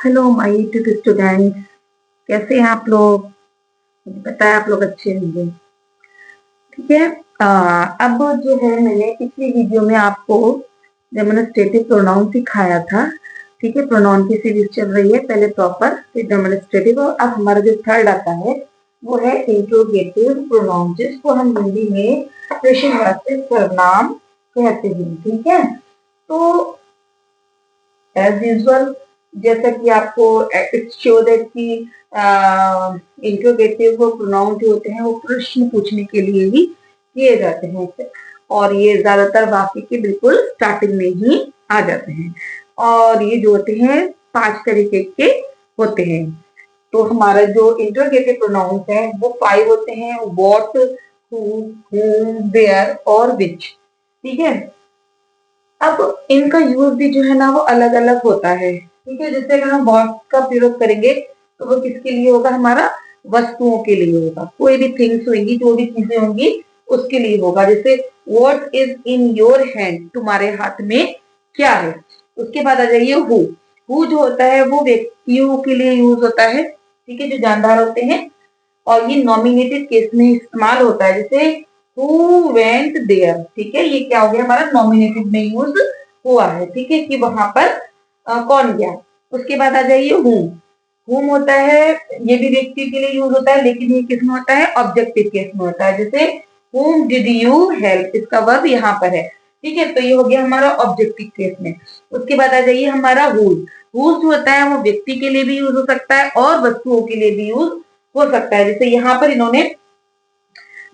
Hello my YouTube students, कैसे हैं आप लोग। मुझे पता है आप लोग अच्छे होंगे। ठीक है। अब जो है मैंने पिछली वीडियो में आपको डेमोन्स्ट्रेटिव प्रोनाउन सिखाया था। ठीक है, प्रोनाउन की सीरीज चल रही है, पहले प्रॉपर फिर डेमोन्स्ट्रेटिव और अब हमारा जो थर्ड आता है वो है इंट्रोगेटिव प्रोनाउन, जिसको हम हिंदी में प्रश्नवाचक सर्वनाम कहते हैं। ठीक है, तो एज यूजुअल जैसा कि आपको इट्स शो दैट कि इंट्रोगेटिव प्रोनाउन जो होते हैं वो प्रश्न पूछने के लिए ही किए जाते हैं और ये ज्यादातर वाक्य के बिल्कुल स्टार्टिंग में ही आ जाते हैं। और ये जो होते हैं 5 तरीके के होते हैं। तो हमारा जो इंट्रोगेटिव प्रोनाउंस है वो 5 होते हैं, व्हाट, हु, whom, वेयर और विच। ठीक है, अब इनका यूज भी जो है ना वो अलग अलग होता है। ठीक है, जैसे अगर हम व्हाट का प्रयोग करेंगे तो वो किसके लिए होगा, हमारा वस्तुओं के लिए होगा, कोई भी थिंग्स होंगी, जो भी चीजें होंगी उसके लिए होगा। जैसे what is in your hand, तुम्हारे हाथ में क्या है। उसके बाद आ जाइए हु जो होता है वो व्यक्तियों के लिए यूज होता है। ठीक है, जो जानदार होते हैं, और ये नॉमिनेटेड केस में इस्तेमाल होता है। जैसे हु वेंट देयर, ठीक है, ये क्या हो गया, हमारा नॉमिनेटेड में यूज हुआ है। ठीक है, कि वहां पर कौन गया। उसके बाद आ जाइए हुम होता है, ये भी व्यक्ति के लिए यूज होता है, लेकिन ये किस में होता है, ऑब्जेक्टिव केस में होता है। जैसे हुम डिड यू हेल्प, इसका वर्ब यहाँ पर है। ठीक है, तो ये हो गया हमारा ऑब्जेक्टिव केस में। उसके बाद आ जाइए हमारा हुज होता है, वो व्यक्ति के लिए भी यूज हो सकता है और वस्तुओं के लिए भी यूज हो सकता है। जैसे यहाँ पर इन्होंने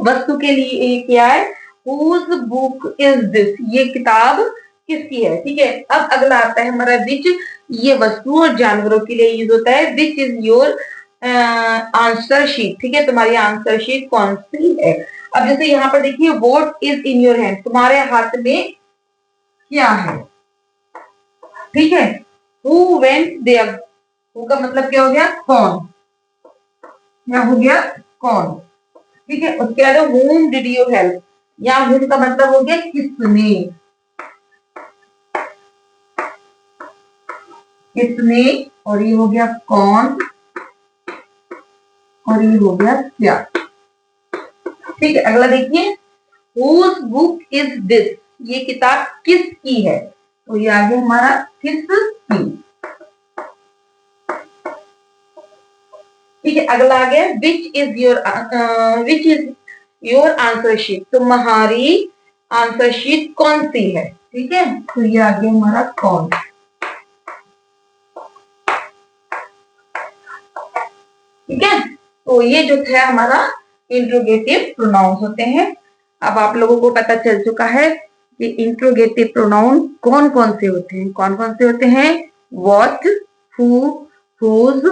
वस्तु के लिए किया है, हुज बुक इज दिस, ये किताब किसकी है। ठीक है, अब अगला आता है हमारा विच, ये वस्तु और जानवरों के लिए यूज होता है। Which is your answer sheet, ठीक है, तुम्हारी आंसर शीट कौन सी है। अब जैसे यहाँ पर देखिए what is in your hand, तुम्हारे हाथ में क्या है। ठीक है, हु वेंट देयर, हु का मतलब क्या हो गया, कौन, क्या हो गया, कौन। ठीक है, उसके बाद whom did you help, या whom का मतलब हो गया किसने, किसने, और ये हो गया कौन, और ये हो गया क्या। ठीक है, अगला देखिए whose book is this, ये किताब किसकी है, तो ये आगे हमारा किसकी। ठीक है, अगला आ गया which is your answer sheet, तुम्हारी आंसर शीट कौन सी है। ठीक है, तो ये आ गया हमारा कौन। ठीक है, तो ये जो था हमारा इंट्रोगेटिव प्रोनाउंस होते हैं। अब आप लोगों को पता चल चुका है कि इंट्रोगेटिव प्रोनाउन कौन कौन से होते हैं। कौन कौन से होते हैं, व्हाट, हु, हुज,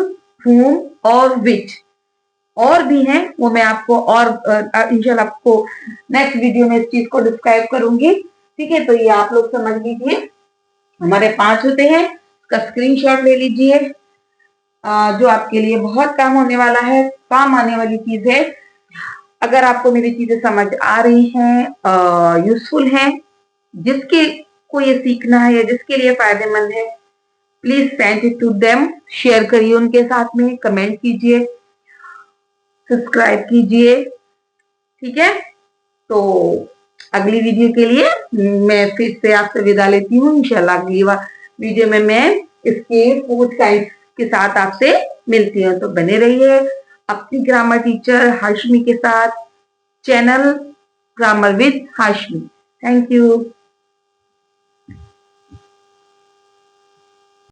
whom और विच। और भी हैं, वो मैं आपको और इंशाल्लाह आपको नेक्स्ट वीडियो में इस चीज को डिस्क्राइब करूंगी। ठीक है, तो ये आप लोग समझ लीजिए, हमारे 5 होते हैं, इसका स्क्रीनशॉट ले लीजिए, जो आपके लिए बहुत काम होने वाला है, काम आने वाली चीज है। अगर आपको मेरी चीजें समझ आ रही हैं, यूजफुल हैं, जिसके को ये सीखना है या जिसके लिए फायदेमंद है, please send it to them, share करिए उनके साथ में, कमेंट कीजिए, सब्सक्राइब कीजिए। ठीक है, तो अगली वीडियो के लिए मैं फिर से आपसे विदा लेती हूँ। इंशाल्लाह अगली वीडियो में मैं इसके पूछ टाइप के साथ आपसे मिलती हूँ। तो बने रहिए अपनी ग्रामर टीचर हाशमी के साथ, channel grammar with Hashmi. Thank you.